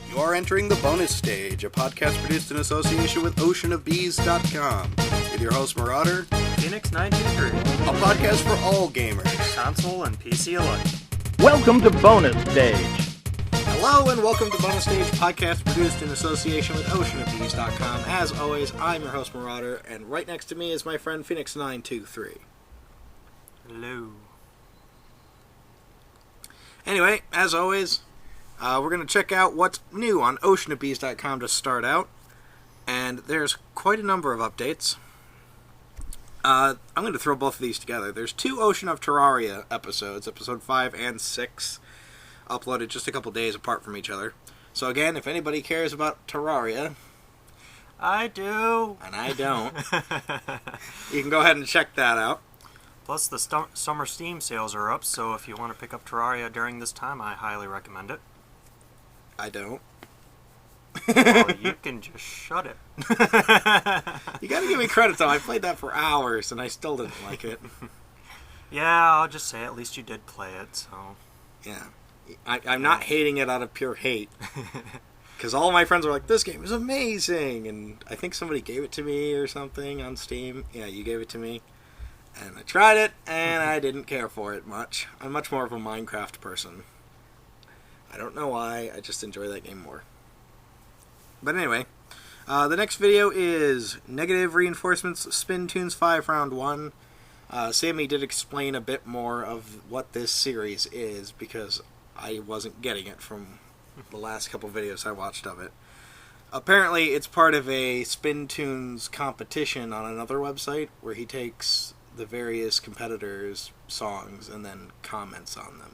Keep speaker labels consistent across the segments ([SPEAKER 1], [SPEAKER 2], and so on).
[SPEAKER 1] You are entering the bonus stage, a podcast produced in association with oceanofbees.com, with your host Marauder,
[SPEAKER 2] Phoenix923,
[SPEAKER 1] a podcast for all gamers,
[SPEAKER 2] console and PC alike.
[SPEAKER 3] Welcome to Bonus Stage.
[SPEAKER 1] Hello and welcome to Bonus Stage, podcast produced in association with oceanofbees.com. As always, I'm your host Marauder, and right next to me is my friend Phoenix923.
[SPEAKER 2] Hello.
[SPEAKER 1] Anyway, as always, we're going to check out what's new on oceanofbees.com to start out, and there's quite a number of updates. I'm going to throw both of these together. There's two Ocean of Terraria episodes, episode 5 and 6, uploaded just a couple days apart from each other. So again, if anybody cares about Terraria,
[SPEAKER 2] I do.
[SPEAKER 1] and I don't, you can go ahead and check that out.
[SPEAKER 2] Plus, the summer Steam sales are up, so if you want to pick up Terraria during this time, I highly recommend it.
[SPEAKER 1] I don't.
[SPEAKER 2] Well, you can just shut it.
[SPEAKER 1] You gotta give me credit, though. I played that for hours, and I still didn't like it.
[SPEAKER 2] Yeah, I'll just say at least you did play it, so...
[SPEAKER 1] Yeah. I'm not hating it out of pure hate. Because all my friends were like, this game is amazing! And I think somebody gave it to me or something on Steam. Yeah, you gave it to me. And I tried it, and I didn't care for it much. I'm much more of a Minecraft person. I don't know why, I just enjoy that game more. But anyway, the next video is Negative Reinforcements Spin Tunes 5 Round 1. Sammy did explain a bit more of what this series is, because I wasn't getting it from the last couple videos I watched of it. Apparently, it's part of a Spin Tunes competition on another website, where he takes the various competitors' songs and then comments on them.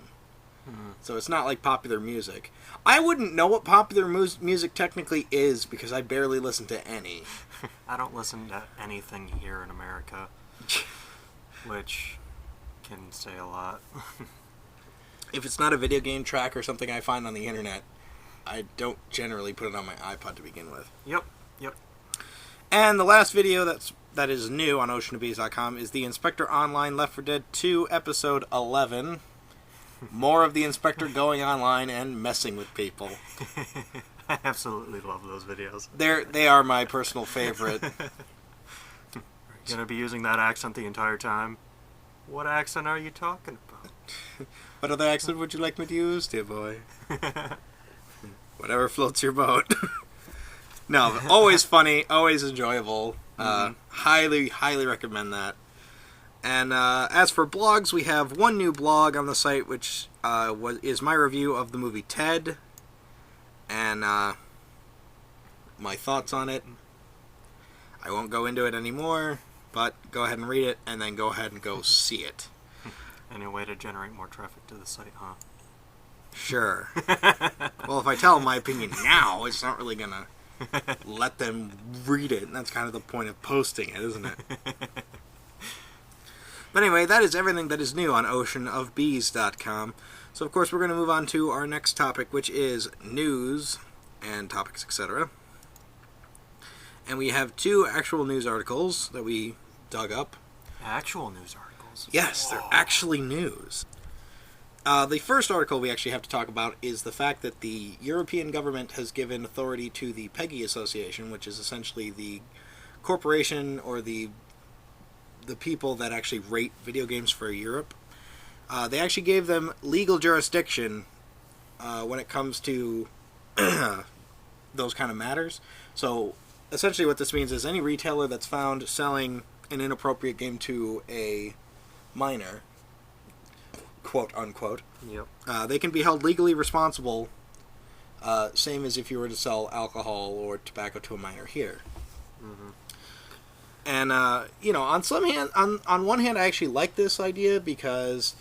[SPEAKER 1] So it's not like popular music. I wouldn't know what popular music technically is because I barely listen to any.
[SPEAKER 2] I don't listen to anything here in America, which can say a lot.
[SPEAKER 1] If it's not a video game track or something I find on the internet, I don't generally put it on my iPod to begin with.
[SPEAKER 2] Yep.
[SPEAKER 1] And the last video that is new on oceanofbees.com is the Inspector Online Left 4 Dead 2 Episode 11. More of the Inspector going online and messing with people.
[SPEAKER 2] I absolutely love those videos.
[SPEAKER 1] They are my personal favorite.
[SPEAKER 2] You're going to be using that accent the entire time? What accent are you talking about?
[SPEAKER 1] What other accent would you like me to use, dear boy? Whatever floats your boat. No, always funny, always enjoyable. Highly, highly recommend that. And as for blogs, we have one new blog on the site, which is my review of the movie Ted, and my thoughts on it. I won't go into it anymore, but go ahead and read it, and then go ahead and go see it.
[SPEAKER 2] Any way to generate more traffic to the site, huh?
[SPEAKER 1] Sure. Well, if I tell them my opinion now, it's not really going to let them read it, and that's kind of the point of posting it, isn't it? But anyway, that is everything that is new on oceanofbees.com. So, of course, we're going to move on to our next topic, which is news and topics, etc. And we have two actual news articles that we dug up.
[SPEAKER 2] Actual news articles?
[SPEAKER 1] Yes, they're actually news. The first article we actually have to talk about is the fact that the European government has given authority to the PEGI Association, which is essentially the corporation or the people that actually rate video games for Europe. They actually gave them legal jurisdiction when it comes to those kind of matters. So essentially what this means is any retailer that's found selling an inappropriate game to a minor, quote unquote, they can be held legally responsible, same as if you were to sell alcohol or tobacco to a minor here. And, on one hand, I actually like this idea because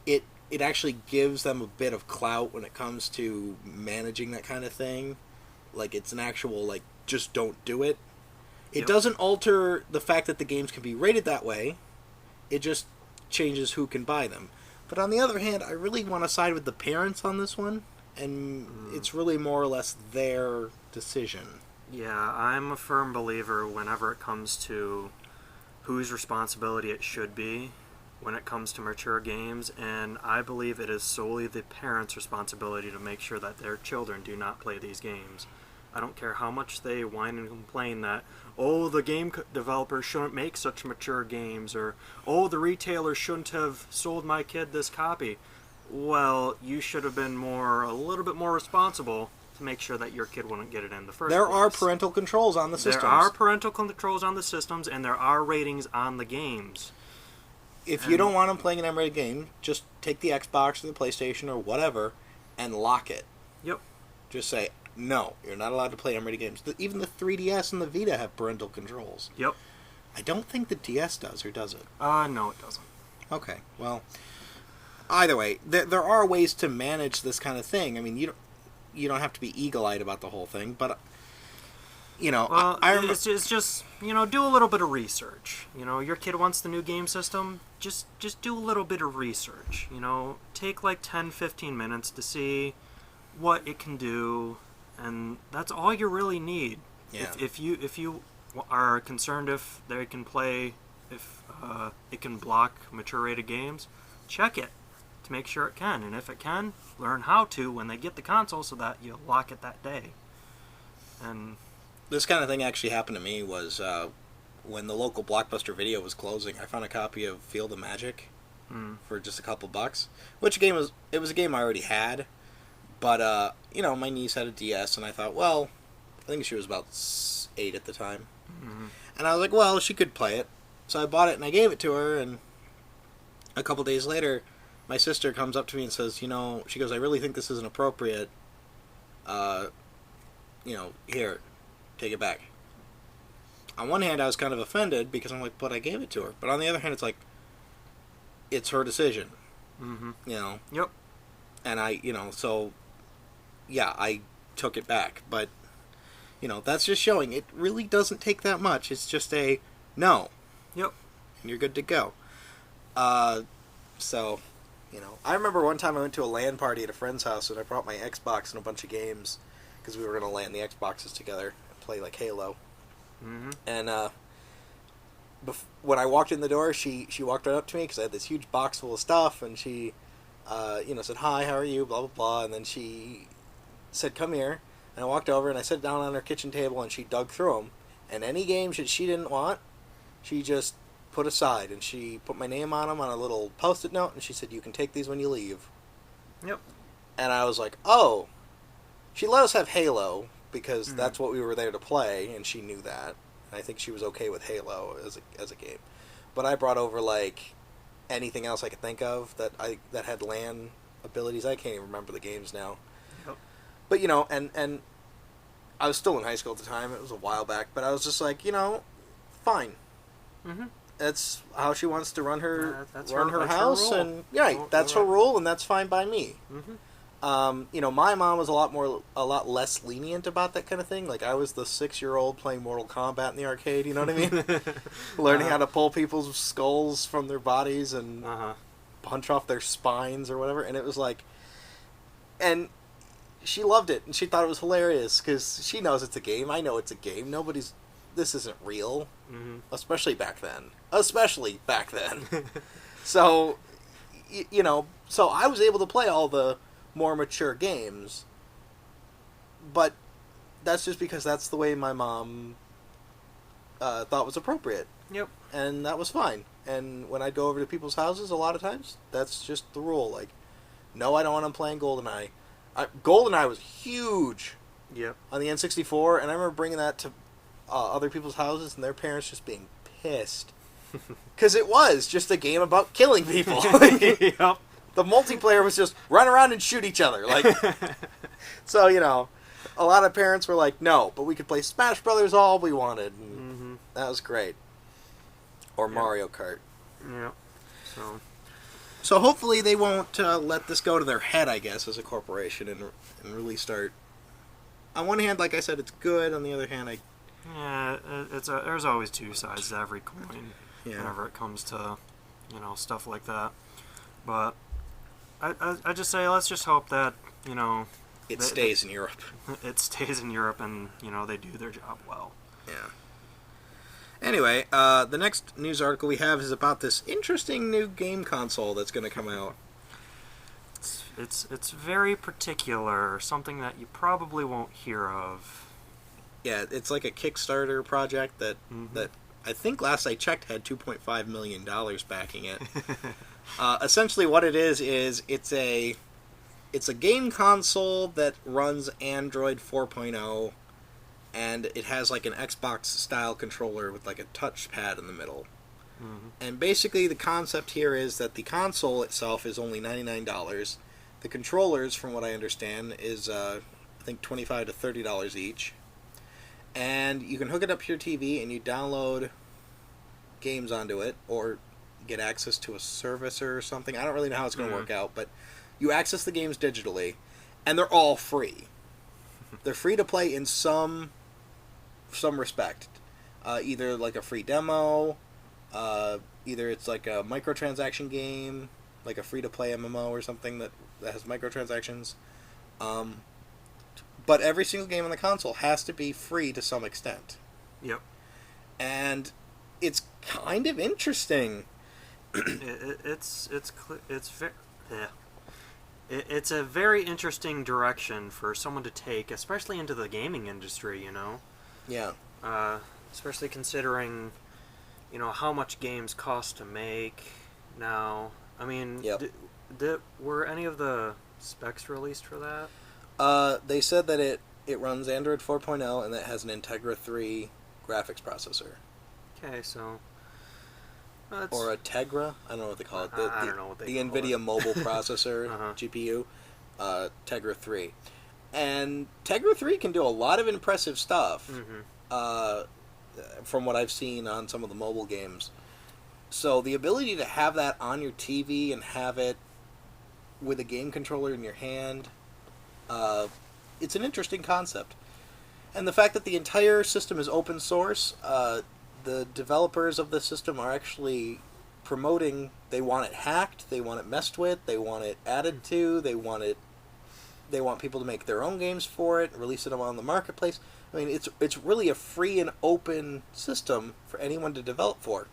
[SPEAKER 1] it actually gives them a bit of clout when it comes to managing that kind of thing. Like, it's an actual, just don't do it. It doesn't alter the fact that the games can be rated that way. It just changes who can buy them. But on the other hand, I really want to side with the parents on this one, and it's really more or less their decision.
[SPEAKER 2] Yeah, I'm a firm believer whenever it comes to whose responsibility it should be, when it comes to mature games, and I believe it is solely the parents' responsibility to make sure that their children do not play these games. I don't care how much they whine and complain that, oh, the game developers shouldn't make such mature games, or, oh, the retailer shouldn't have sold my kid this copy. Well, you should have been a little bit more responsible to make sure that your kid wouldn't get it in the first place.
[SPEAKER 1] There are parental controls on the systems.
[SPEAKER 2] There are parental controls on the systems, and there are ratings on the games.
[SPEAKER 1] If you don't want them playing an M-rated game, just take the Xbox or the PlayStation or whatever and lock it.
[SPEAKER 2] Yep.
[SPEAKER 1] Just say, no, you're not allowed to play M-rated games. Even the 3DS and the Vita have parental controls.
[SPEAKER 2] Yep.
[SPEAKER 1] I don't think the DS does, or does it?
[SPEAKER 2] No, it doesn't.
[SPEAKER 1] Okay, well, either way, there are ways to manage this kind of thing. I mean, you don't have to be eagle-eyed about the whole thing, but,
[SPEAKER 2] Well,
[SPEAKER 1] I remember...
[SPEAKER 2] it's just, do a little bit of research. Your kid wants the new game system, just do a little bit of research. Take like 10, 15 minutes to see what it can do, and that's all you really need.
[SPEAKER 1] Yeah.
[SPEAKER 2] If you are concerned if they can play, if it can block mature rated games, check it to make sure it can, and if it can, learn how to when they get the console so that you lock it that day. And
[SPEAKER 1] this kind of thing actually happened to me was when the local Blockbuster Video was closing. I found a copy of Field of Magic for just a couple bucks, which it was a game I already had, but my niece had a DS, and I thought, well, I think she was about 8 at the time, and I was like, well, she could play it, so I bought it and I gave it to her, and a couple days later, my sister comes up to me and says, she goes, I really think this isn't appropriate. Here, take it back. On one hand, I was kind of offended because I'm like, but I gave it to her. But on the other hand, it's like, it's her decision.
[SPEAKER 2] mm-hmm.
[SPEAKER 1] Yep. And I took it back. But, that's just showing it really doesn't take that much. It's just a no.
[SPEAKER 2] Yep.
[SPEAKER 1] And you're good to go. I remember one time I went to a LAN party at a friend's house and I brought my Xbox and a bunch of games because we were going to LAN the Xboxes together and play like Halo.
[SPEAKER 2] Mm-hmm.
[SPEAKER 1] And when I walked in the door, she walked right up to me because I had this huge box full of stuff, and she, said, hi, how are you, blah, blah, blah, and then she said, come here, and I walked over and I sat down on her kitchen table and she dug through them, and any games that she didn't want, she just put aside, and she put my name on them on a little Post-it note, and she said, you can take these when you leave.
[SPEAKER 2] Yep.
[SPEAKER 1] And I was like, oh, she let us have Halo, because that's what we were there to play, and she knew that. And I think she was okay with Halo as a game. But I brought over, like, anything else I could think of that had LAN abilities. I can't even remember the games now.
[SPEAKER 2] Yep.
[SPEAKER 1] But, and I was still in high school at the time. It was a while back. But I was just like, fine.
[SPEAKER 2] Mm-hmm.
[SPEAKER 1] That's how she wants to run her
[SPEAKER 2] that's
[SPEAKER 1] her
[SPEAKER 2] her
[SPEAKER 1] house,
[SPEAKER 2] rule.
[SPEAKER 1] and that's her rule, and that's fine by me.
[SPEAKER 2] Mm-hmm.
[SPEAKER 1] My mom was a lot less lenient about that kind of thing. Like, I was the 6-year-old playing Mortal Kombat in the arcade, you know what I mean? Learning how to pull people's skulls from their bodies and punch off their spines or whatever, and it was like, and she loved it, and she thought it was hilarious, because she knows it's a game, I know it's a game, this isn't real, especially back then. So, so I was able to play all the more mature games, but that's just because that's the way my mom thought was appropriate.
[SPEAKER 2] Yep.
[SPEAKER 1] And that was fine. And when I'd go over to people's houses, a lot of times, that's just the rule. Like, no, I don't want them playing GoldenEye. GoldenEye was huge on the N64, and I remember bringing that to other people's houses, and their parents just being pissed. Because it was just a game about killing people.
[SPEAKER 2] Yep.
[SPEAKER 1] The multiplayer was just run around and shoot each other. Like, so, a lot of parents were like, no, but we could play Smash Brothers all we wanted. And that was great. Or Mario Kart.
[SPEAKER 2] Yeah.
[SPEAKER 1] So hopefully they won't let this go to their head, I guess, as a corporation and really start... On one hand, like I said, it's good. On the other hand,
[SPEAKER 2] there's always two sides to every coin whenever it comes to, stuff like that. But I just say, let's just hope that,
[SPEAKER 1] it stays in Europe.
[SPEAKER 2] It stays in Europe and, they do their job well.
[SPEAKER 1] Yeah. Anyway, the next news article we have is about this interesting new game console that's going to come out.
[SPEAKER 2] It's very particular, something that you probably won't hear of.
[SPEAKER 1] Yeah, it's like a Kickstarter project that I think last I checked had $2.5 million backing it. Essentially what it is it's a game console that runs Android 4.0, and it has like an Xbox style controller with like a touchpad in the middle. And basically the concept here is that the console itself is only $99. The controllers, from what I understand, is I think $25 to $30 each. And you can hook it up to your TV and you download games onto it, or get access to a service or something. I don't really know how it's going to work out, but you access the games digitally, and they're all free. They're free to play in some respect. Either like a free demo, either it's like a microtransaction game, like a free-to-play MMO or something that has microtransactions. But every single game on the console has to be free to some extent.
[SPEAKER 2] Yep.
[SPEAKER 1] And it's kind of interesting.
[SPEAKER 2] It's a very interesting direction for someone to take, especially into the gaming industry, you know?
[SPEAKER 1] Yeah.
[SPEAKER 2] Especially considering, you know, how much games cost to make now. I mean, were any of the specs released for that?
[SPEAKER 1] They said that it runs Android 4.0 and that it has an Integra 3 graphics processor.
[SPEAKER 2] Okay, so...
[SPEAKER 1] or a Tegra? I don't know what they call it.
[SPEAKER 2] I don't know what they call
[SPEAKER 1] NVIDIA
[SPEAKER 2] it.
[SPEAKER 1] mobile processor, GPU, Tegra 3. And Tegra 3 can do a lot of impressive stuff, from what I've seen on some of the mobile games. So the ability to have that on your TV and have it with a game controller in your hand, it's an interesting concept. And the fact that the entire system is open source, the developers of the system are actually promoting they want it hacked, they want it messed with, they want it added to, they want people to make their own games for it, release it on the marketplace. I mean, it's really a free and open system for anyone to develop for.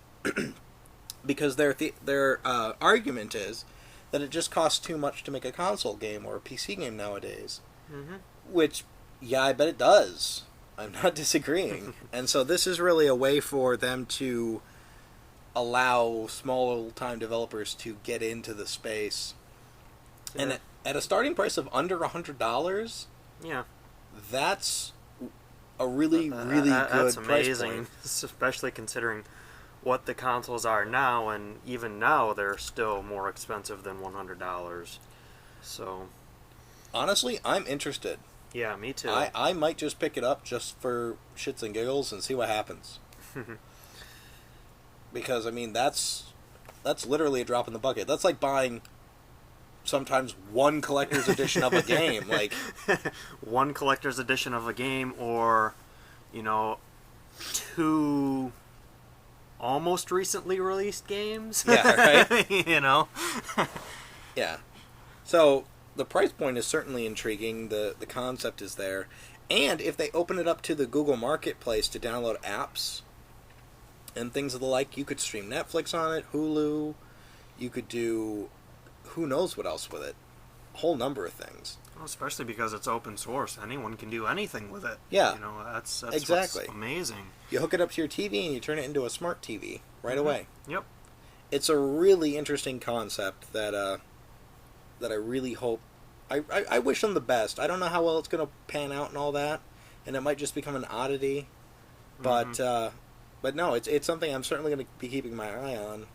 [SPEAKER 1] Because their argument is that it just costs too much to make a console game or a PC game nowadays. Which, yeah, I bet it does. I'm not disagreeing. And so this is really a way for them to allow small-time developers to get into the space. Yeah. And at a starting price of under $100, that's a really good
[SPEAKER 2] that's
[SPEAKER 1] price
[SPEAKER 2] amazing,
[SPEAKER 1] point.
[SPEAKER 2] Especially considering what the consoles are now, and even now they're still more expensive than $100. So,
[SPEAKER 1] honestly, I'm interested.
[SPEAKER 2] Yeah, me too.
[SPEAKER 1] I might just pick it up just for shits and giggles and see what happens. Because, I mean, that's literally a drop in the bucket. That's like buying sometimes one collector's edition of a game. Like
[SPEAKER 2] one collector's edition of a game, or, you know, two almost recently released games.
[SPEAKER 1] Yeah, right?
[SPEAKER 2] You know?
[SPEAKER 1] Yeah. So, the price point is certainly intriguing. The concept is there. And if they open it up to the Google Marketplace to download apps and things of the like, you could stream Netflix on it, Hulu. You could do who knows what else with it. A whole number of things.
[SPEAKER 2] Well, especially because it's open source. Anyone can do anything with it.
[SPEAKER 1] Yeah.
[SPEAKER 2] You know, that's
[SPEAKER 1] exactly
[SPEAKER 2] what's amazing.
[SPEAKER 1] You hook it up to your TV and you turn it into a smart TV right away.
[SPEAKER 2] Yep.
[SPEAKER 1] It's a really interesting concept that I really hope... I wish them the best. I don't know how well it's going to pan out and all that, and it might just become an oddity. But no, it's something I'm certainly going to be keeping my eye on.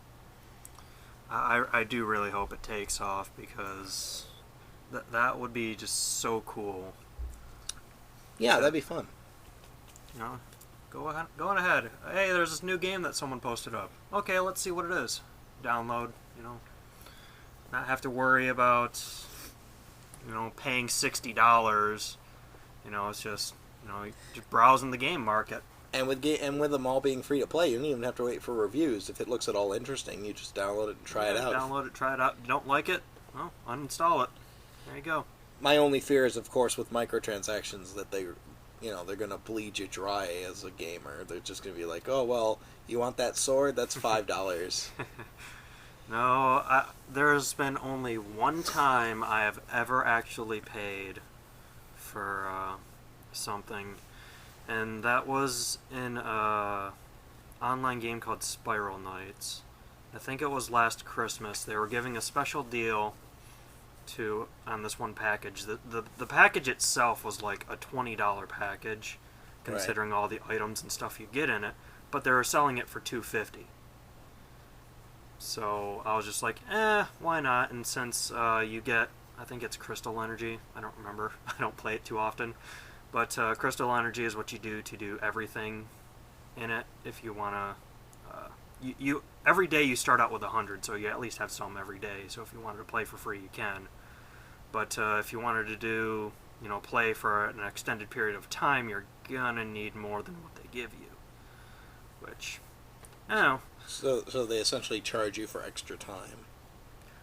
[SPEAKER 2] I do really hope it takes off, because that would be just so cool.
[SPEAKER 1] Yeah, that'd be fun.
[SPEAKER 2] You know, go on ahead. Hey, there's this new game that someone posted up. Okay, let's see what it is. Download, you know. Not have to worry about, you know, paying $60. You know, it's just, you know, just browsing the game market.
[SPEAKER 1] And with them all being free to play, you don't even have to wait for reviews. If it looks at all interesting, you just download it and try it out.
[SPEAKER 2] Download it, try it out. Don't like it? Well, uninstall it. There you go.
[SPEAKER 1] My only fear is, of course, with microtransactions that they're going to bleed you dry as a gamer. They're just going to be like, oh, well, you want that sword? That's $5.
[SPEAKER 2] No, there's been only one time I have ever actually paid for something, and that was in an online game called Spiral Knights. I think it was last Christmas. They were giving a special deal on this one package. The package itself was like a $20 package, considering all the items and stuff you get in it, but they were selling it for $250. So I was just like, why not? And since you get, I think it's Crystal Energy. I don't remember. I don't play it too often. But Crystal Energy is what you do everything in it. If you want to, you every day you start out with 100, so you at least have some every day. So if you wanted to play for free, you can. But if you wanted to do, play for an extended period of time, you're gonna need more than what they give you. Which, I don't know.
[SPEAKER 1] So they essentially charge you for extra time.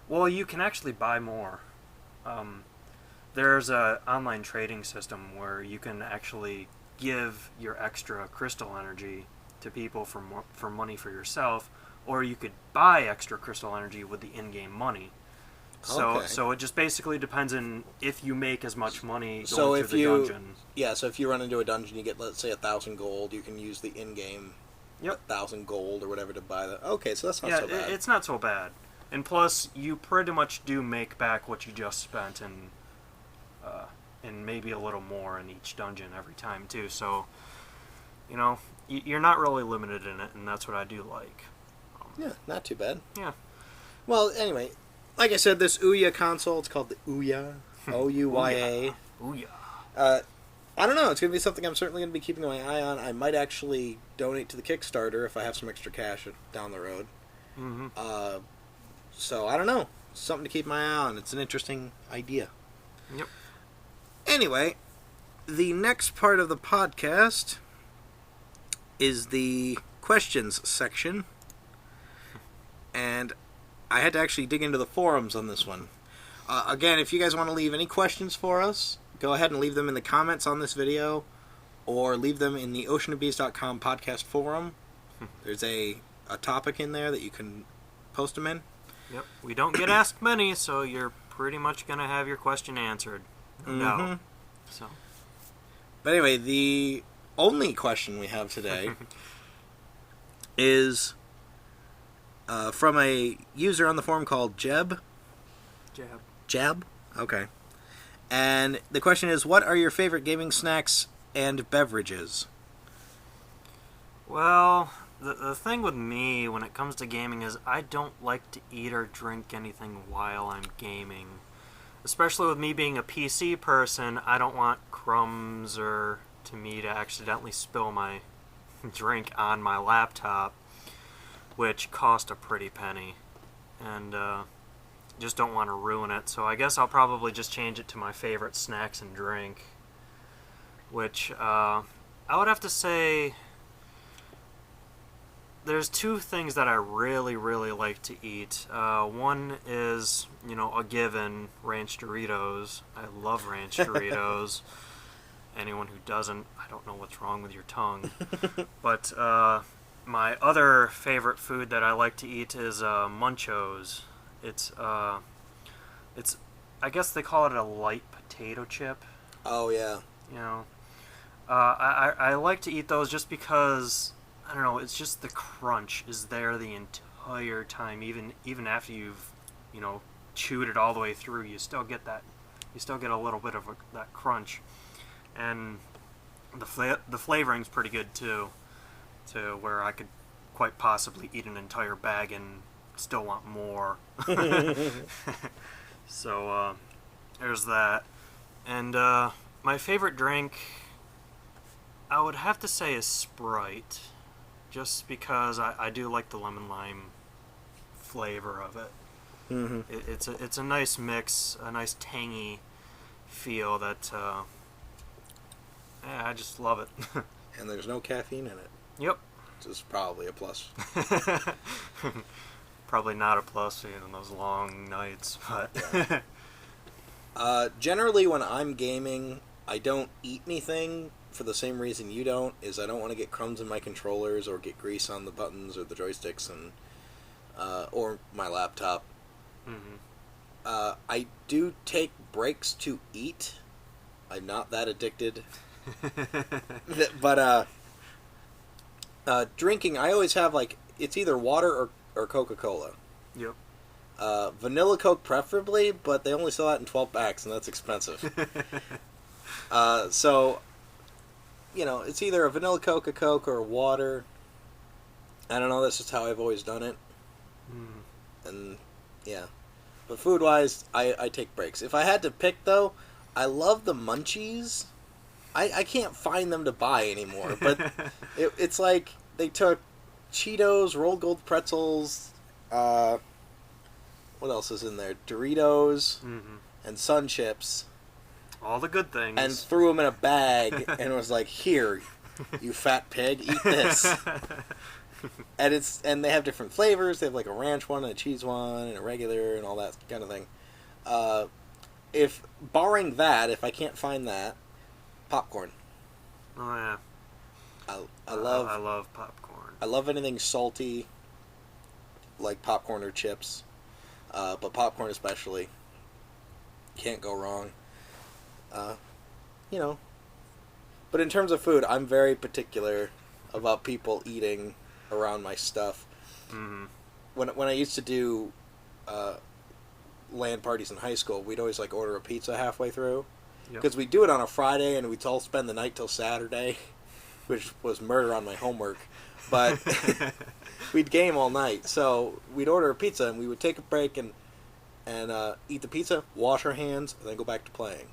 [SPEAKER 2] Well, you can actually buy more. There's a online trading system where you can actually give your extra crystal energy to people for money for yourself, or you could buy extra crystal energy with the in-game money. So it just basically depends on if you make as much money going through the dungeon.
[SPEAKER 1] Yeah, so if you run into a dungeon, you get, let's say, 1,000 gold, you can use the in-game 1,000 gold or whatever to buy that. Okay, so that's not so bad.
[SPEAKER 2] It's not so bad. And plus, you pretty much do make back what you just spent, and maybe a little more in each dungeon every time, too. So, you're not really limited in it, and that's what I do like.
[SPEAKER 1] Yeah, not too bad.
[SPEAKER 2] Yeah.
[SPEAKER 1] Well, anyway, like I said, this Ouya console, it's called the Ouya, O-U-Y-A.
[SPEAKER 2] Ouya.
[SPEAKER 1] I don't know, it's going to be something I'm certainly going to be keeping my eye on. I might actually donate to the Kickstarter if I have some extra cash down the road.
[SPEAKER 2] Mm-hmm.
[SPEAKER 1] So, I don't know. Something to keep my eye on. It's an interesting idea.
[SPEAKER 2] Yep.
[SPEAKER 1] Anyway, the next part of the podcast is the questions section. And I had to actually dig into the forums on this one. Again, if you guys want to leave any questions for us, go ahead and leave them in the comments on this video, or leave them in the oceanofbees.com podcast forum. There's a topic in there that you can post them in.
[SPEAKER 2] Yep. We don't get asked many, so you're pretty much going to have your question answered. No. So.
[SPEAKER 1] But anyway, the only question we have today is from a user on the forum called Jeb. Jab? Okay. And the question is, what are your favorite gaming snacks and beverages?
[SPEAKER 2] Well, the thing with me when it comes to gaming is I don't like to eat or drink anything while I'm gaming. Especially with me being a PC person, I don't want crumbs or to me to accidentally spill my drink on my laptop, which cost a pretty penny. And just don't want to ruin it. So I guess I'll probably just change it to my favorite snacks and drink, which I would have to say there's two things that I really, really like to eat. One is, a given, Ranch Doritos. I love Ranch Doritos. Anyone who doesn't, I don't know what's wrong with your tongue. But my other favorite food that I like to eat is Munchos. It's I guess they call it a light potato chip.
[SPEAKER 1] Oh, yeah.
[SPEAKER 2] I like to eat those just because, I don't know, it's just the crunch is there the entire time. Even after you've, chewed it all the way through, you still get a little bit of that crunch. And the flavoring's pretty good, too, to where I could quite possibly eat an entire bag and still want more. So there's that. And my favorite drink, I would have to say, is Sprite, just because I do like the lemon lime flavor of it.
[SPEAKER 1] Mm-hmm.
[SPEAKER 2] It's a nice mix, a nice tangy feel that I just love it.
[SPEAKER 1] And there's no caffeine in it.
[SPEAKER 2] Yep.
[SPEAKER 1] Which is probably a plus.
[SPEAKER 2] Probably not a plus in those long nights, but
[SPEAKER 1] yeah. Generally, when I'm gaming, I don't eat anything for the same reason you don't, is I don't want to get crumbs in my controllers or get grease on the buttons or the joysticks and or my laptop.
[SPEAKER 2] Mm-hmm.
[SPEAKER 1] I do take breaks to eat. I'm not that addicted. But drinking, I always have, like, it's either water or Coca-Cola.
[SPEAKER 2] Yep.
[SPEAKER 1] Vanilla Coke preferably, but they only sell that in 12 packs, and that's expensive. So, you know, it's either a vanilla Coke, a Coke, or a water. I don't know, that's just how I've always done it.
[SPEAKER 2] Mm.
[SPEAKER 1] And, yeah. But food-wise, I take breaks. If I had to pick, though, I love the munchies. I can't find them to buy anymore, but it's like they took Cheetos, rolled gold pretzels, what else is in there? Doritos,
[SPEAKER 2] Mm-hmm.
[SPEAKER 1] and Sun Chips.
[SPEAKER 2] All the good things.
[SPEAKER 1] And threw them in a bag and was like, "Here, you fat pig, eat this." And they have different flavors. They have like a ranch one, and a cheese one, and a regular, and all that kind of thing. If barring that, if I can't find that, popcorn.
[SPEAKER 2] Oh yeah.
[SPEAKER 1] I love
[SPEAKER 2] I love popcorn.
[SPEAKER 1] I love anything salty, like popcorn or chips, but popcorn especially. Can't go wrong. You know. But in terms of food, I'm very particular about people eating around my stuff.
[SPEAKER 2] Mm-hmm.
[SPEAKER 1] When I used to do LAN parties in high school, we'd always like order a pizza halfway through. Because we'd do it on a Friday and we'd all spend the night till Saturday, which was murder on my homework. But we'd game all night. So we'd order a pizza and we would take a break and eat the pizza, wash our hands, and then go back to playing.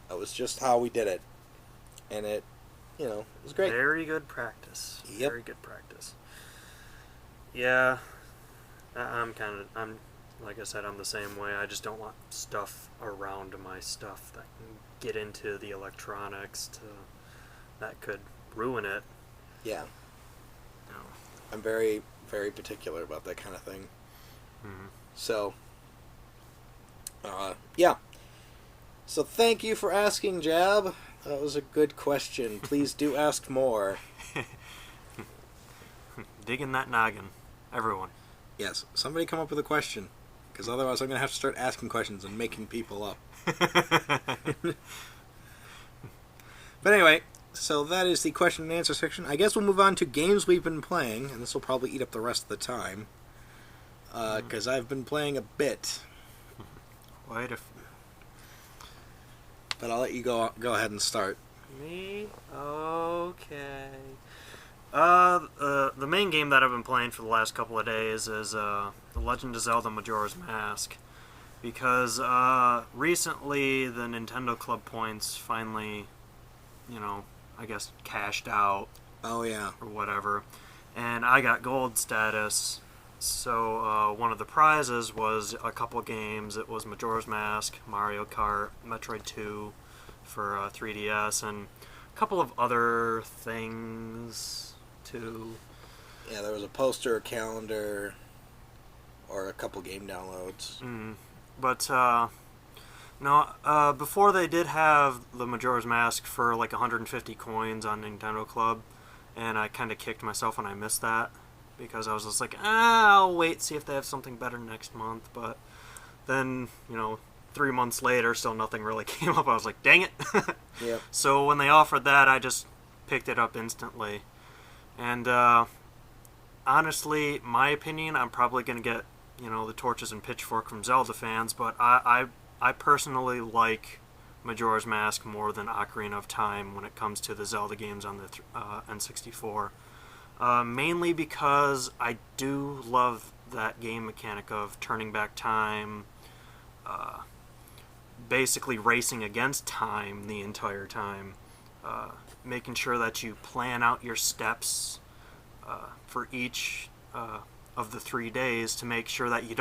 [SPEAKER 1] That was just how we did it. And it, you know, it was great.
[SPEAKER 2] Very good practice.
[SPEAKER 1] Yep.
[SPEAKER 2] Very good practice. Yeah. I'm like I said, I'm the same way. I just don't want stuff around my stuff that can get into the electronics that could ruin it.
[SPEAKER 1] Yeah.
[SPEAKER 2] No.
[SPEAKER 1] I'm very, very particular about that kind of thing.
[SPEAKER 2] Mm-hmm.
[SPEAKER 1] So, yeah. So thank you for asking, Jab. That was a good question. Please do ask more.
[SPEAKER 2] Dig in that noggin, everyone.
[SPEAKER 1] Yes, somebody come up with a question, because otherwise I'm going to have to start asking questions and making people up. But anyway, so that is the question and answer section. I guess we'll move on to games we've been playing, and this will probably eat up the rest of the time, because I've been playing a bit.
[SPEAKER 2] Quite a
[SPEAKER 1] But I'll let you go ahead and start.
[SPEAKER 2] Me? Okay. The main game that I've been playing for the last couple of days is The Legend of Zelda Majora's Mask. Because recently the Nintendo Club points finally, you know, I guess cashed out.
[SPEAKER 1] Oh, yeah.
[SPEAKER 2] Or whatever. And I got gold status. So one of the prizes was a couple games. It was Majora's Mask, Mario Kart, Metroid 2 for 3DS, and a couple of other things too.
[SPEAKER 1] Yeah, there was a poster, a calendar, or a couple game downloads.
[SPEAKER 2] But no, before they did have the Majora's Mask for like 150 coins on Nintendo Club, and I kind of kicked myself when I missed that. Because I was just like, I'll wait, see if they have something better next month. But then, 3 months later, still nothing really came up. I was like, dang it.
[SPEAKER 1] Yep.
[SPEAKER 2] So when they offered that, I just picked it up instantly. And honestly, my opinion, I'm probably going to get, the torches and pitchfork from Zelda fans. But I personally like Majora's Mask more than Ocarina of Time when it comes to the Zelda games on the N64. Mainly because I do love that game mechanic of turning back time, basically racing against time the entire time, making sure that you plan out your steps for each of the 3 days to make sure that you're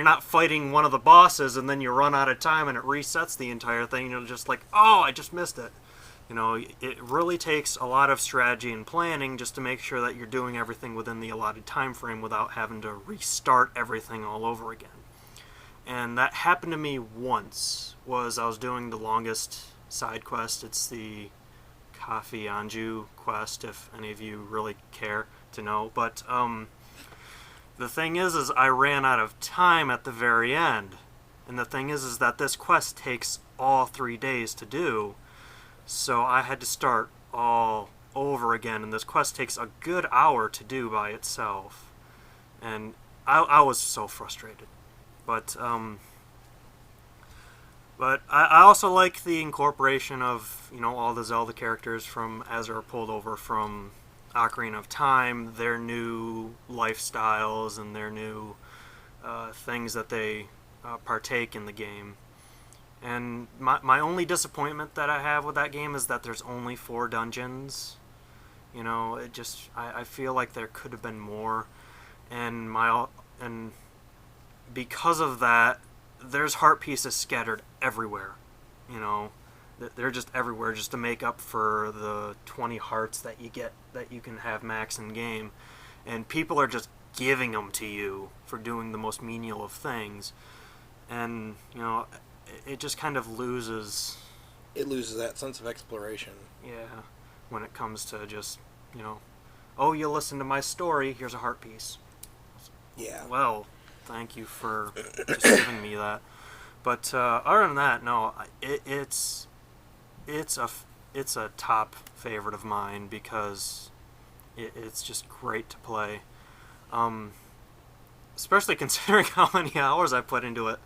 [SPEAKER 2] not fighting one of the bosses and then you run out of time and it resets the entire thing and you're just like, oh, I just missed it. It really takes a lot of strategy and planning just to make sure that you're doing everything within the allotted time frame without having to restart everything all over again. And that happened to me once. I was doing the longest side quest. It's the Kafi Anju quest, if any of you really care to know. But the thing is I ran out of time at the very end. And the thing is that this quest takes all 3 days to do. So I had to start all over again, and this quest takes a good hour to do by itself. And I was so frustrated. But I also like the incorporation of, all the Zelda characters as are pulled over from Ocarina of Time, their new lifestyles and their new things that they partake in the game. And my only disappointment that I have with that game is that there's only 4 dungeons. I feel like there could have been more. And because of that, there's heart pieces scattered everywhere. They're just everywhere just to make up for the 20 hearts that you get that you can have max in game. And people are just giving them to you for doing the most menial of things. And, it just kind of loses...
[SPEAKER 1] It loses that sense of exploration.
[SPEAKER 2] Yeah, when it comes to just, oh, you listen to my story, here's a heart piece.
[SPEAKER 1] Yeah.
[SPEAKER 2] Well, thank you for just giving me that. But other than that, no, it's a top favorite of mine because it's just great to play. Especially considering how many hours I put into it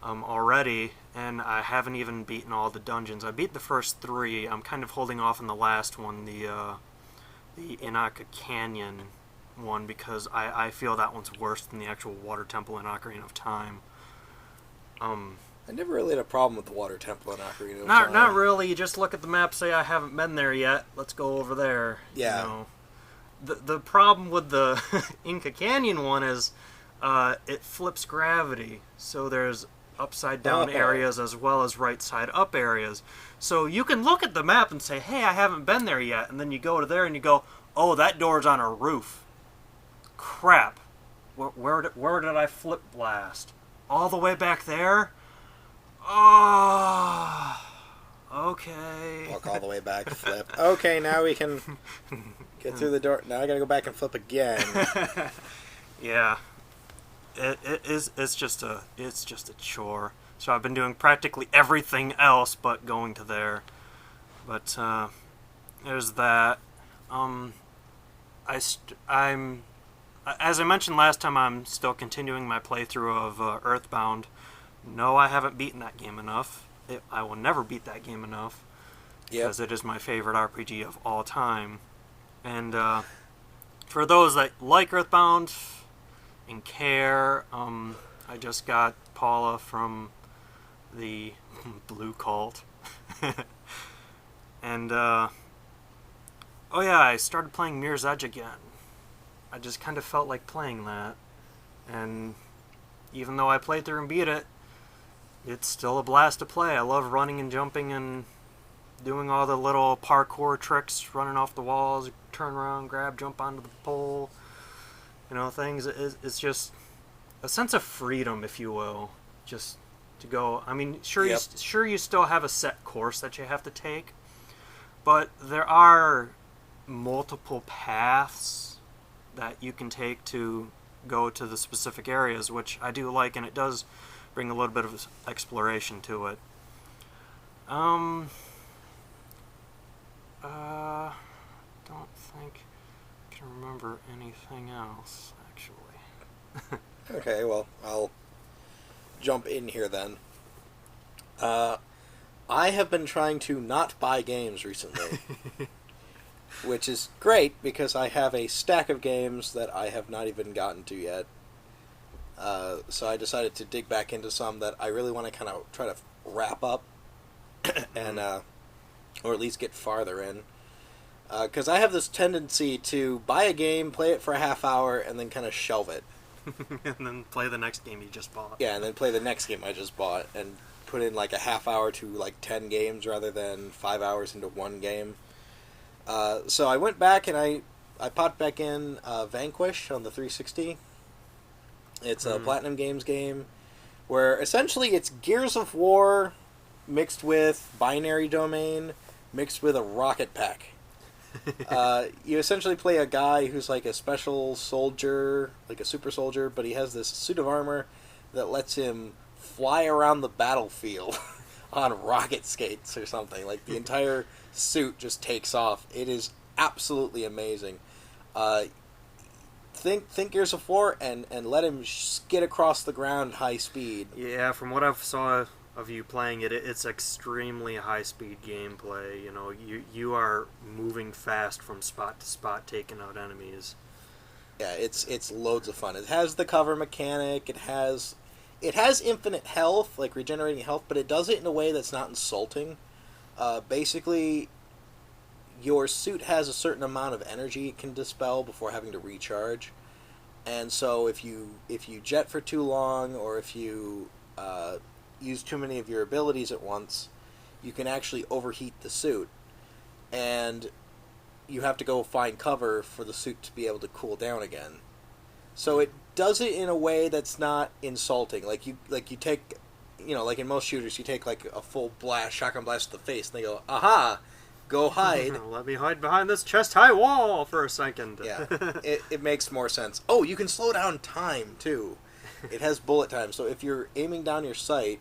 [SPEAKER 2] already, and I haven't even beaten all the dungeons. I beat the first 3. I'm kind of holding off on the last one, the Inaka Canyon one, because I feel that one's worse than the actual water temple in Ocarina of Time.
[SPEAKER 1] I never really had a problem with the water temple in Ocarina of Time.
[SPEAKER 2] Not really. You just look at the map, say, I haven't been there yet, let's go over there.
[SPEAKER 1] Yeah.
[SPEAKER 2] The problem with the Inca Canyon one is it flips gravity, so there's upside down areas as well as right side up areas. So you can look at the map and say, hey, I haven't been there yet, and then you go to there and you go, oh, that door's on a roof. Crap. Where did I flip blast? All the way back there? Oh, okay.
[SPEAKER 1] Walk all the way back, flip. Okay, now we can get through the door. Now I gotta go back and flip again.
[SPEAKER 2] Yeah. It's just a chore. So I've been doing practically everything else but going to there. But there's that. I'm as I mentioned last time, I'm still continuing my playthrough of Earthbound. No, I haven't beaten that game enough. I will never beat that game enough because it is my favorite RPG of all time. And for those that like Earthbound and care, I just got Paula from the Blue Cult. And oh yeah, I started playing Mirror's Edge again. I just kind of felt like playing that. And even though I played through and beat it, it's still a blast to play. I love running and jumping and doing all the little parkour tricks, running off the walls, turn around, grab, jump onto the pole, things. It's just a sense of freedom, if you will, just to go. I mean, sure you still have a set course that you have to take, but there are multiple paths that you can take to go to the specific areas, which I do like, and it does bring a little bit of exploration to it. Don't think I can remember anything else, actually.
[SPEAKER 1] Okay, well, I'll jump in here then. I have been trying to not buy games recently. Which is great, because I have a stack of games that I have not even gotten to yet. So I decided to dig back into some that I really want to kind of try to wrap up, and or at least get farther in. Because I have this tendency to buy a game, play it for a half hour, and then kind of shelve it.
[SPEAKER 2] And then play the next game you just bought.
[SPEAKER 1] Yeah, and then play the next game I just bought, and put in like a half hour to like 10 games rather than 5 hours into one game. So I went back and I popped back in Vanquish on the 360. It's a Platinum Games game where essentially it's Gears of War mixed with binary domain, mixed with a rocket pack. You essentially play a guy who's like a special soldier, like a super soldier, but he has this suit of armor that lets him fly around the battlefield on rocket skates or something. Like, the entire suit just takes off. It is absolutely amazing. Think Gears of War and let him skid across the ground high speed.
[SPEAKER 2] Yeah, from what I've saw of you playing it, it's extremely high-speed gameplay. You know, you are moving fast from spot to spot, taking out enemies.
[SPEAKER 1] Yeah, it's loads of fun. It has the cover mechanic. It has infinite health, like regenerating health, but it does it in a way that's not insulting. Basically, your suit has a certain amount of energy it can dispel before having to recharge. And so if you jet for too long, or if you use too many of your abilities at once, you can actually overheat the suit. And you have to go find cover for the suit to be able to cool down again. So it does it in a way that's not insulting. Like you take, like in most shooters, you take like a full shotgun blast to the face, and they go, "Aha, go hide."
[SPEAKER 2] Let me hide behind this chest-high wall for a second.
[SPEAKER 1] Yeah, it makes more sense. Oh, you can slow down time too. It has bullet time, so if you're aiming down your sight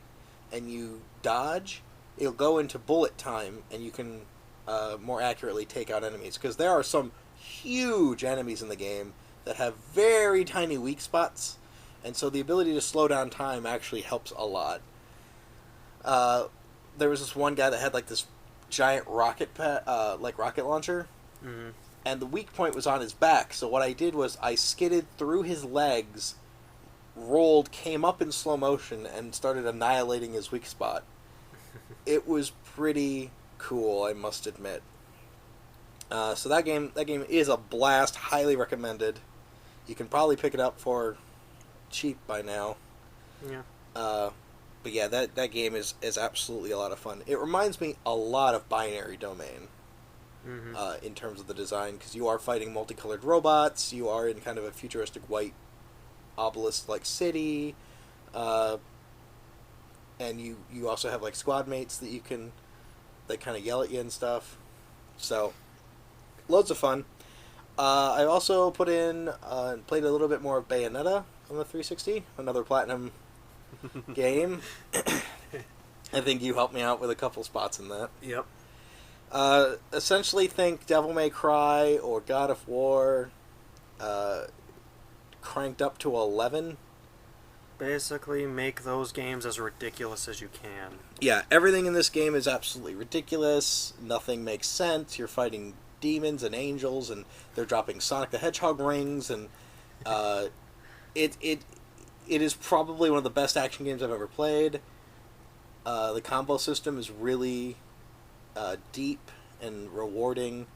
[SPEAKER 1] and you dodge, it'll go into bullet time, and you can more accurately take out enemies. Because there are some huge enemies in the game that have very tiny weak spots, and so the ability to slow down time actually helps a lot. There was this one guy that had like this giant rocket rocket launcher, and the weak point was on his back. So what I did was I skidded through his legs, rolled, came up in slow motion, and started annihilating his weak spot. It was pretty cool, I must admit. So that game is a blast. Highly recommended. You can probably pick it up for cheap by now.
[SPEAKER 2] Yeah.
[SPEAKER 1] But yeah, that game is absolutely a lot of fun. It reminds me a lot of Binary Domain in terms of the design, because you are fighting multicolored robots. You are in kind of a futuristic white obelisk-like city, and you also have like squad mates that kind of yell at you and stuff. So, loads of fun. I also put in and played a little bit more of Bayonetta on the 360, another Platinum game. I think you helped me out with a couple spots in that.
[SPEAKER 2] Yep.
[SPEAKER 1] Essentially think Devil May Cry or God of War cranked up to 11.
[SPEAKER 2] Basically, make those games as ridiculous as you can.
[SPEAKER 1] Yeah, everything in this game is absolutely ridiculous. Nothing makes sense. You're fighting demons and angels, and they're dropping Sonic the Hedgehog rings, and it is probably one of the best action games I've ever played. The combo system is really deep and rewarding.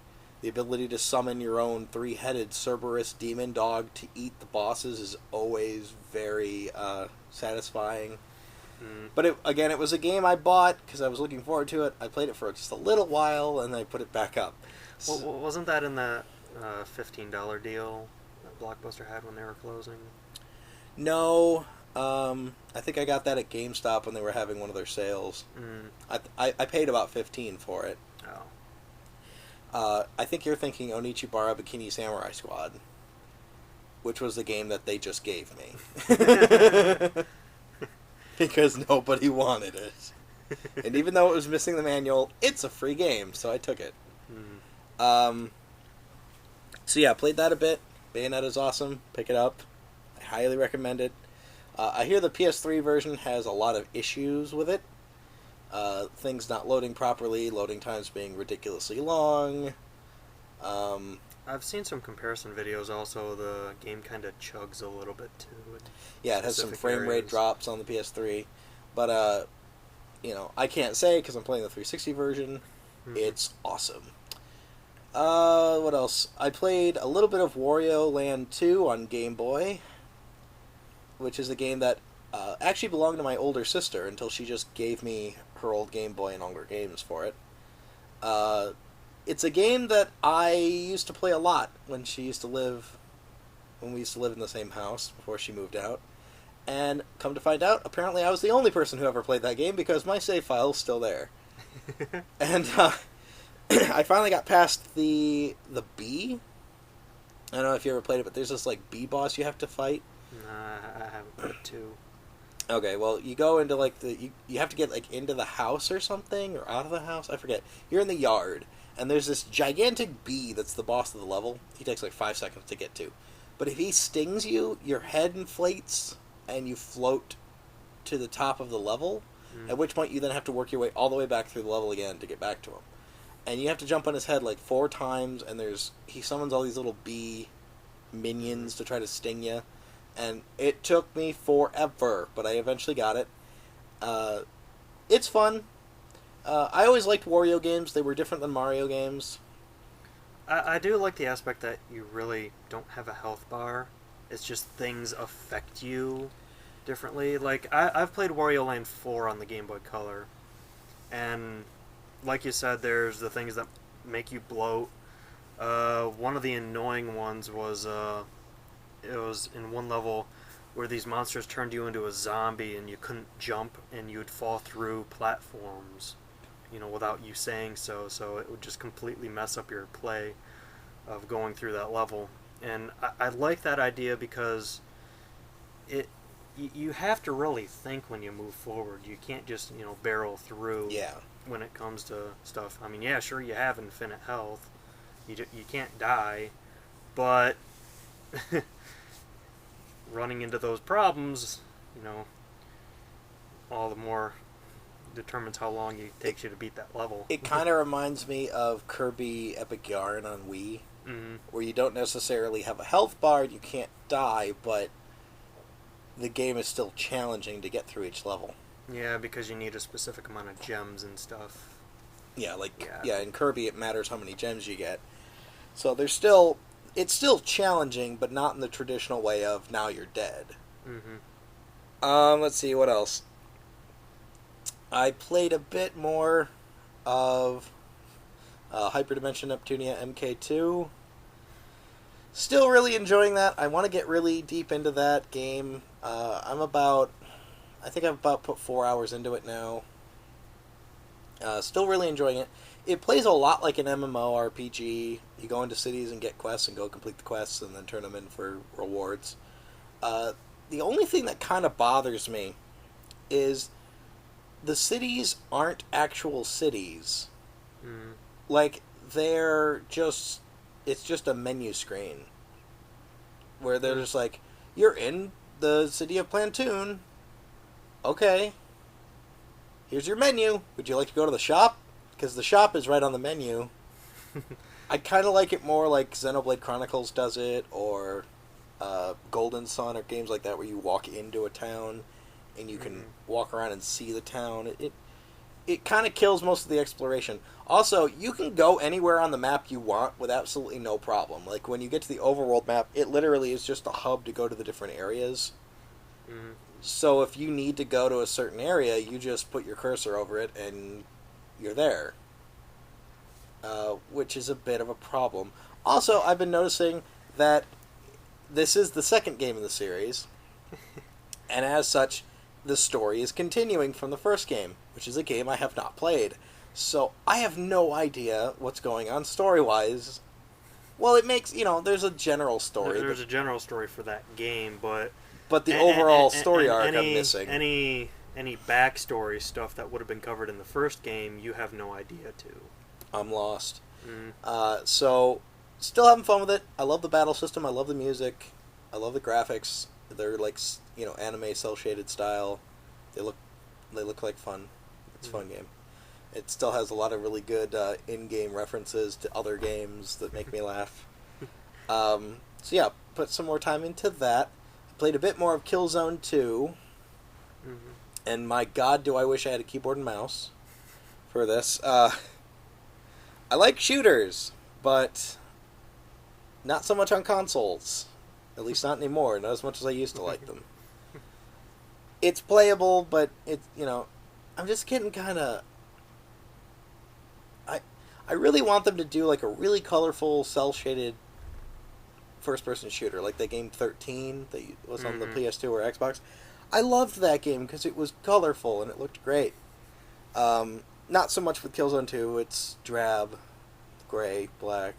[SPEAKER 1] The ability to summon your own three-headed Cerberus demon dog to eat the bosses is always very satisfying. But it was a game I bought because I was looking forward to it. I played it for just a little while, and I put it back up.
[SPEAKER 2] Well, wasn't that in that $15 deal that Blockbuster had when they were closing?
[SPEAKER 1] No, I think I got that at GameStop when they were having one of their sales. I paid about $15 for it.
[SPEAKER 2] Oh.
[SPEAKER 1] I think you're thinking Onichibara Bikini Samurai Squad, which was the game that they just gave me. Because nobody wanted it. And even though it was missing the manual, it's a free game, so I took it. So yeah, played that a bit. Bayonetta's awesome. Pick it up. I highly recommend it. I hear the PS3 version has a lot of issues with it. Things not loading properly, loading times being ridiculously long.
[SPEAKER 2] I've seen some comparison videos also. The game kind of chugs a little bit too.
[SPEAKER 1] Yeah, it has some frame rate drops on the PS3. But, I can't say because I'm playing the 360 version. It's awesome. What else? I played a little bit of Wario Land 2 on Game Boy, which is a game that actually belonged to my older sister until she just gave me her old Game Boy and all her games for it. It's a game that I used to play a lot when we used to live in the same house before she moved out. And come to find out, apparently I was the only person who ever played that game because my save file is still there. And I finally got past the bee. I don't know if you ever played it, but there's this like bee boss you have to fight.
[SPEAKER 2] Nah, I haven't played 2.
[SPEAKER 1] Okay, well, you go into like you have to get like into the house or something, or out of the house, I forget. You're in the yard, and there's this gigantic bee that's the boss of the level. He takes like 5 seconds to get to. But if he stings you, your head inflates, and you float to the top of the level, at which point you then have to work your way all the way back through the level again to get back to him. And you have to jump on his head like 4 times, and he summons all these little bee minions to try to sting you. And it took me forever, but I eventually got it. It's fun. I always liked Wario games. They were different than Mario games.
[SPEAKER 2] I do like the aspect that you really don't have a health bar. It's just things affect you differently. Like, I've played Wario Land 4 on the Game Boy Color. And, like you said, there's the things that make you bloat. One of the annoying ones was, it was in one level where these monsters turned you into a zombie and you couldn't jump and you would fall through platforms, without you saying so. So it would just completely mess up your play of going through that level. And I like that idea because you have to really think when you move forward. You can't just, barrel through when it comes to stuff. I mean, yeah, sure, you have infinite health. You can't die, but running into those problems, all the more determines how long it takes you to beat that level.
[SPEAKER 1] It kind of reminds me of Kirby Epic Yarn on Wii, where you don't necessarily have a health bar, you can't die, but the game is still challenging to get through each level.
[SPEAKER 2] Yeah, because you need a specific amount of gems and stuff.
[SPEAKER 1] Yeah, in Kirby it matters how many gems you get. So it's still challenging, but not in the traditional way of now you're dead. Let's see, what else? I played a bit more of Hyperdimension Neptunia MK2. Still really enjoying that. I want to get really deep into that game. I think I've about put 4 hours into it now. Still really enjoying it. It plays a lot like an MMORPG. You go into cities and get quests and go complete the quests and then turn them in for rewards. The only thing that kind of bothers me is the cities aren't actual cities. Like, it's just a menu screen. Where they're just like, you're in the city of Plantoon. Okay. Here's your menu. Would you like to go to the shop? Because the shop is right on the menu. I kind of like it more like Xenoblade Chronicles does it, or Golden Sun, or games like that where you walk into a town and you can walk around and see the town. It kind of kills most of the exploration. Also, you can go anywhere on the map you want with absolutely no problem. Like, when you get to the overworld map, it literally is just a hub to go to the different areas. So if you need to go to a certain area, you just put your cursor over it and you're there. Which is a bit of a problem. Also, I've been noticing that this is the second game in the series, and as such, the story is continuing from the first game, which is a game I have not played. So I have no idea what's going on story-wise. Well, it makes, there's a general story.
[SPEAKER 2] There's a general story for that game, but
[SPEAKER 1] the overall story arc I'm missing.
[SPEAKER 2] Any backstory stuff that would have been covered in the first game, you have no idea to.
[SPEAKER 1] I'm lost. So, still having fun with it. I love the battle system. I love the music. I love the graphics. They're like, anime cel-shaded style. They look like fun. It's a fun game. It still has a lot of really good in-game references to other games that make me laugh. So yeah, put some more time into that. Played a bit more of Killzone 2. And my god, do I wish I had a keyboard and mouse for this. I like shooters, but not so much on consoles. At least not anymore. Not as much as I used to like them. It's playable, but I'm just getting kind of... I really want them to do like a really colorful, cel-shaded first-person shooter, like the game 13 that was on the PS2 or Xbox. I loved that game because it was colorful and it looked great. Not so much with Killzone 2. It's drab, gray, black,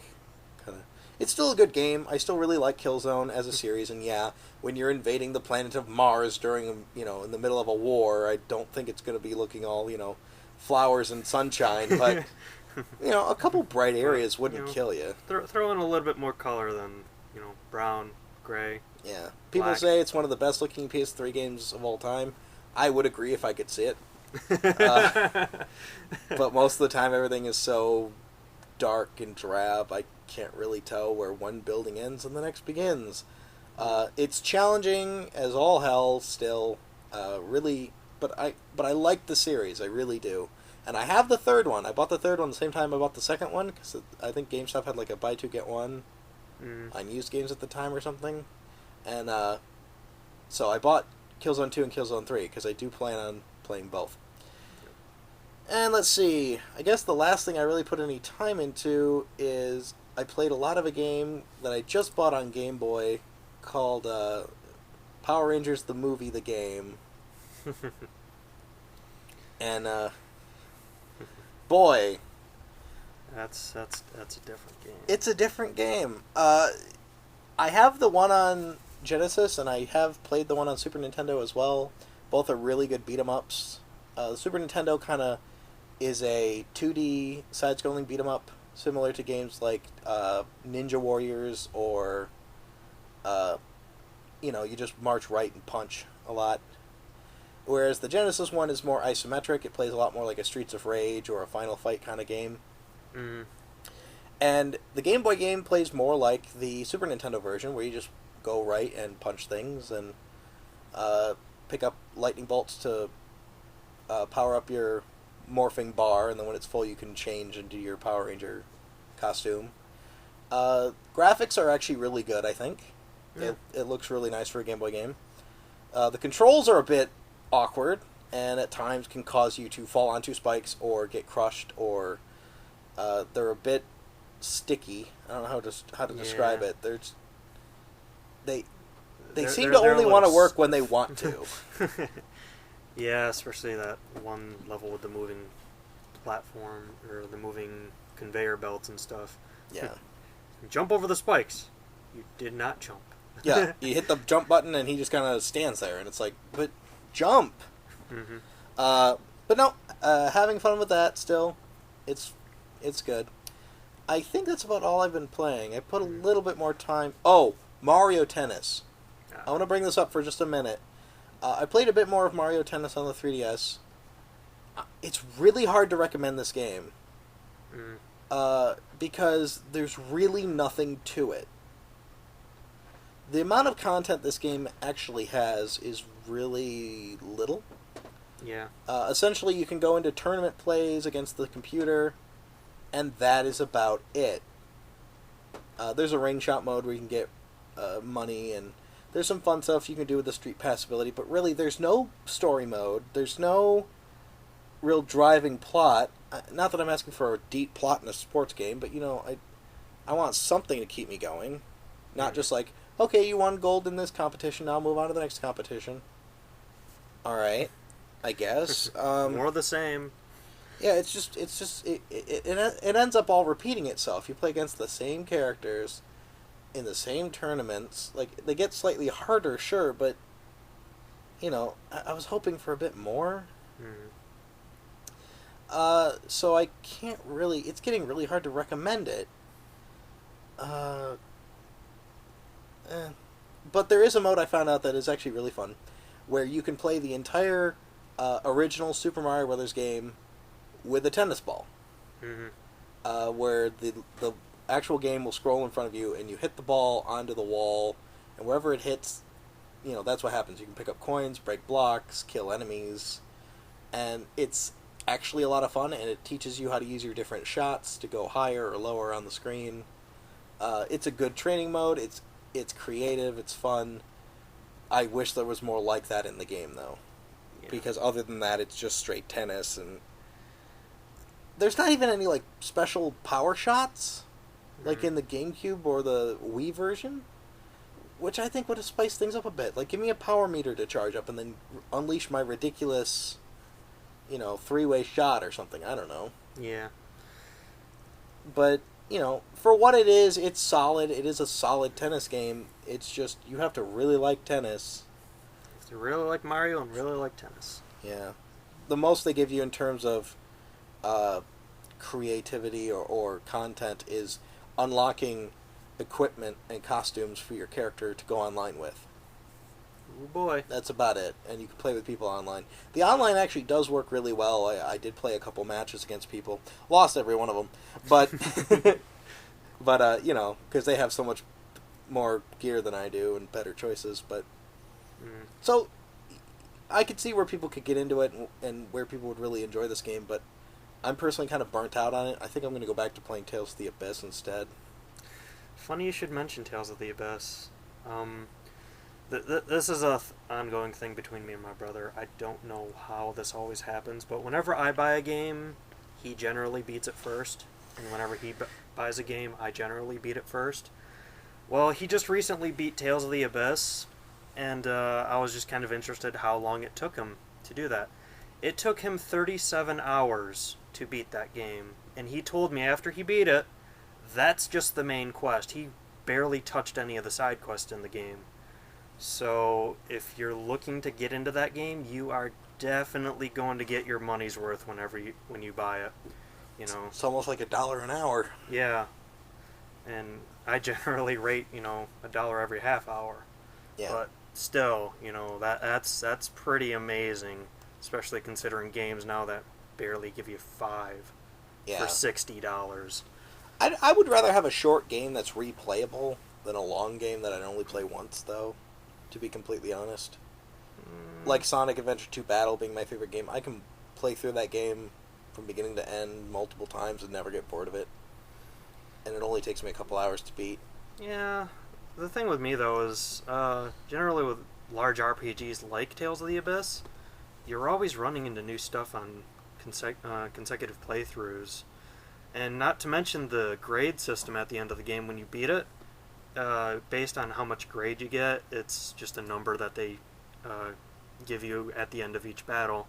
[SPEAKER 1] kind of. It's still a good game. I still really like Killzone as a series, and yeah, when you're invading the planet of Mars during, in the middle of a war, I don't think it's going to be looking all, flowers and sunshine, but, a couple bright areas wouldn't kill you.
[SPEAKER 2] Throw in a little bit more color than, brown, gray.
[SPEAKER 1] Yeah. People
[SPEAKER 2] black.
[SPEAKER 1] say it's one of the best looking PS3 games of all time. I would agree if I could see it. But most of the time everything is so dark and drab, I can't really tell where one building ends and the next begins. It's challenging as all hell still, really, but I like the series, I really do. And I have the third one. I bought the third one the same time I bought the second one, because I think GameStop had like a buy two get one on used games at the time or something. And so I bought Killzone 2 and Killzone 3, because I do plan on playing both. And let's see, I guess the last thing I really put any time into is I played a lot of a game that I just bought on Game Boy called Power Rangers the Movie the Game. And boy,
[SPEAKER 2] That's a different game.
[SPEAKER 1] it's a different game. I have the one on Genesis and I have played the one on Super Nintendo as well. Both are really good beat 'em ups. The Super Nintendo kind of is a 2D side-scrolling beat 'em up, similar to games like Ninja Warriors or, you just march right and punch a lot. Whereas the Genesis one is more isometric. It plays a lot more like a Streets of Rage or a Final Fight kind of game.
[SPEAKER 2] Mm.
[SPEAKER 1] And the Game Boy game plays more like the Super Nintendo version, where you just go right and punch things and pick up lightning bolts to power up your morphing bar, and then when it's full you can change into your Power Ranger costume. Graphics are actually really good, I think.
[SPEAKER 2] Yeah.
[SPEAKER 1] It looks really nice for a Game Boy game. The controls are a bit awkward, and at times can cause you to fall onto spikes or get crushed, or they're a bit sticky. I don't know how to describe it. They seem to only want to work when they want to.
[SPEAKER 2] Yeah, especially that one level with the moving platform or the moving conveyor belts and stuff.
[SPEAKER 1] Yeah.
[SPEAKER 2] Jump over the spikes. You did not jump.
[SPEAKER 1] Yeah, you hit the jump button and he just kind of stands there, and it's like, but jump.
[SPEAKER 2] Mm-hmm.
[SPEAKER 1] But no, having fun with that still. It's good. I think that's about all I've been playing. I put a little bit more time. Oh, Mario Tennis. I want to bring this up for just a minute. I played a bit more of Mario Tennis on the 3DS. It's really hard to recommend this game. Because there's really nothing to it. The amount of content this game actually has is really little.
[SPEAKER 2] Yeah.
[SPEAKER 1] Essentially, you can go into tournament plays against the computer, and that is about it. There's a ring shot mode where you can get money, and there's some fun stuff you can do with the Street Pass ability, but really there's no story mode. There's no real driving plot. Not that I'm asking for a deep plot in a sports game, but I want something to keep me going. Not just like, okay, you won gold in this competition, now move on to the next competition. Alright, I guess.
[SPEAKER 2] More of the same.
[SPEAKER 1] Yeah, it ends up all repeating itself. You play against the same characters in the same tournaments. Like, they get slightly harder, sure, but I was hoping for a bit more. So I can't really. It's getting really hard to recommend it. But there is a mode I found out that is actually really fun, where you can play the entire original Super Mario Brothers game with a tennis ball. Where the actual game will scroll in front of you, and you hit the ball onto the wall, and wherever it hits, that's what happens. You can pick up coins, break blocks, kill enemies, and it's actually a lot of fun, and it teaches you how to use your different shots to go higher or lower on the screen. It's a good training mode. It's creative. It's fun. I wish there was more like that in the game, though. Yeah. Because other than that, it's just straight tennis, and there's not even any special power shots like in the GameCube or the Wii version. which I think would have spiced things up a bit. Like, give me a power meter to charge up and then unleash my ridiculous, three-way shot or something. I don't know.
[SPEAKER 2] Yeah.
[SPEAKER 1] But, for what it is, it's solid. It is a solid tennis game. It's just, you have to really like tennis.
[SPEAKER 2] You really like Mario and really like tennis.
[SPEAKER 1] Yeah. The most they give you in terms of creativity or content is unlocking equipment and costumes for your character to go online with.
[SPEAKER 2] Oh boy.
[SPEAKER 1] That's about it. And you can play with people online. The online actually does work really well. I did play a couple matches against people. Lost every one of them. But, because they have so much more gear than I do and better choices. But So, I could see where people could get into it and where people would really enjoy this game. But I'm personally kind of burnt out on it. I think I'm going to go back to playing Tales of the Abyss instead.
[SPEAKER 2] Funny you should mention Tales of the Abyss. This is a ongoing thing between me and my brother. I don't know how this always happens, but whenever I buy a game, he generally beats it first. And whenever he buys a game, I generally beat it first. Well, he just recently beat Tales of the Abyss, and I was just kind of interested how long it took him to do that. It took him 37 hours to beat that game, and he told me after he beat it, that's just the main quest. He barely touched any of the side quests in the game. So, if you're looking to get into that game, you are definitely going to get your money's worth when you buy it.
[SPEAKER 1] It's almost like $1 an hour.
[SPEAKER 2] Yeah. And I generally rate, $1 every half hour.
[SPEAKER 1] Yeah.
[SPEAKER 2] But still, that's pretty amazing, especially considering games now that barely give you $5 for $60.
[SPEAKER 1] I would rather have a short game that's replayable than a long game that I'd only play once, though, to be completely honest. Like Sonic Adventure 2 Battle being my favorite game, I can play through that game from beginning to end multiple times and never get bored of it. And it only takes me a couple hours to beat.
[SPEAKER 2] Yeah. The thing with me, though, is generally with large RPGs like Tales of the Abyss, you're always running into new stuff on consecutive playthroughs. And not to mention the grade system at the end of the game when you beat it. Based on how much grade you get, it's just a number that they give you at the end of each battle.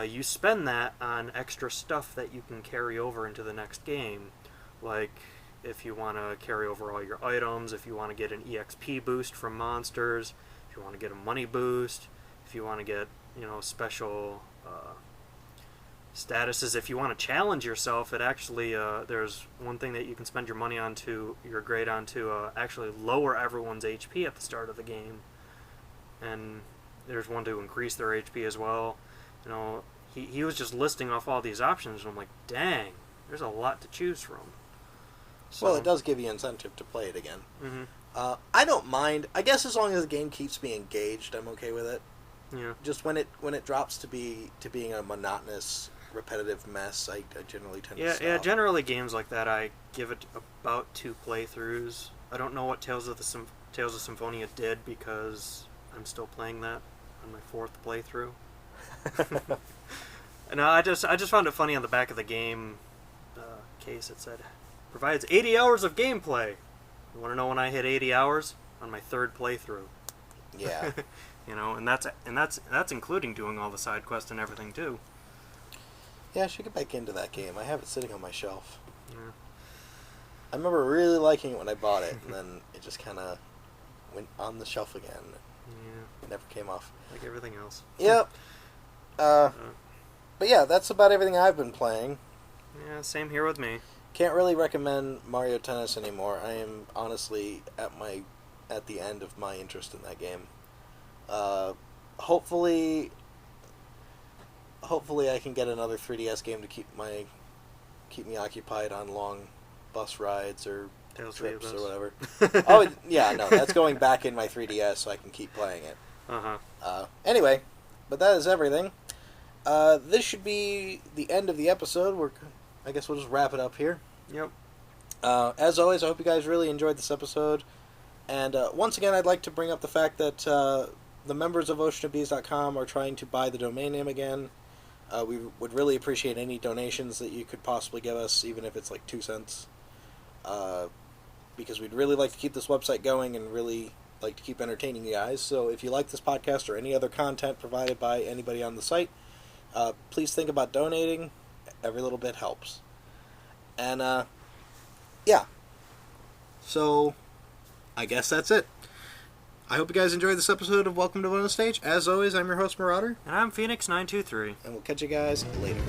[SPEAKER 2] You spend that on extra stuff that you can carry over into the next game. Like, if you want to carry over all your items, if you want to get an EXP boost from monsters, if you want to get a money boost, if you want to get, special statuses. If you want to challenge yourself, it actually, there's one thing that you can spend your money onto, your grade onto, actually lower everyone's HP at the start of the game. And there's one to increase their HP as well. He was just listing off all these options, and I'm like, dang, there's a lot to choose from. So,
[SPEAKER 1] well, it does give you incentive to play it again.
[SPEAKER 2] Mm-hmm.
[SPEAKER 1] I don't mind. I guess as long as the game keeps me engaged, I'm okay with it.
[SPEAKER 2] Yeah.
[SPEAKER 1] Just when it drops to being a monotonous, repetitive mess, I generally tend to stop.
[SPEAKER 2] Yeah, generally games like that, I give it about 2 playthroughs. I don't know what Tales of Symphonia did, because I'm still playing that on my 4th playthrough. And I just found it funny on the back of the game case. It said, provides 80 hours of gameplay. You want to know when I hit 80 hours? On my 3rd playthrough.
[SPEAKER 1] Yeah.
[SPEAKER 2] And that's including doing all the side quests and everything too.
[SPEAKER 1] Yeah, I should get back into that game. I have it sitting on my shelf.
[SPEAKER 2] Yeah.
[SPEAKER 1] I remember really liking it when I bought it, and then it just kind of went on the shelf again.
[SPEAKER 2] Yeah.
[SPEAKER 1] It never came off.
[SPEAKER 2] Like everything else.
[SPEAKER 1] Yep. But yeah, that's about everything I've been playing.
[SPEAKER 2] Yeah, same here with me.
[SPEAKER 1] Can't really recommend Mario Tennis anymore. I am honestly at the end of my interest in that game. Hopefully I can get another 3DS game to keep me occupied on long bus rides or trips or whatever. Oh yeah, no, that's going back in my 3DS so I can keep playing it. Anyway, but that is everything. This should be the end of the episode. I guess we'll just wrap it up here.
[SPEAKER 2] Yep.
[SPEAKER 1] As always, I hope you guys really enjoyed this episode. And once again, I'd like to bring up the fact that the members of OceanofBees.com are trying to buy the domain name again. We would really appreciate any donations that you could possibly give us, even if it's like 2 cents. Because we'd really like to keep this website going and really like to keep entertaining you guys. So if you like this podcast or any other content provided by anybody on the site, please think about donating. Every little bit helps. And, yeah. So, I guess that's it. I hope you guys enjoyed this episode of Welcome to Bonus Stage. As always, I'm your host, Marauder.
[SPEAKER 2] And I'm Phoenix923.
[SPEAKER 1] And we'll catch you guys later.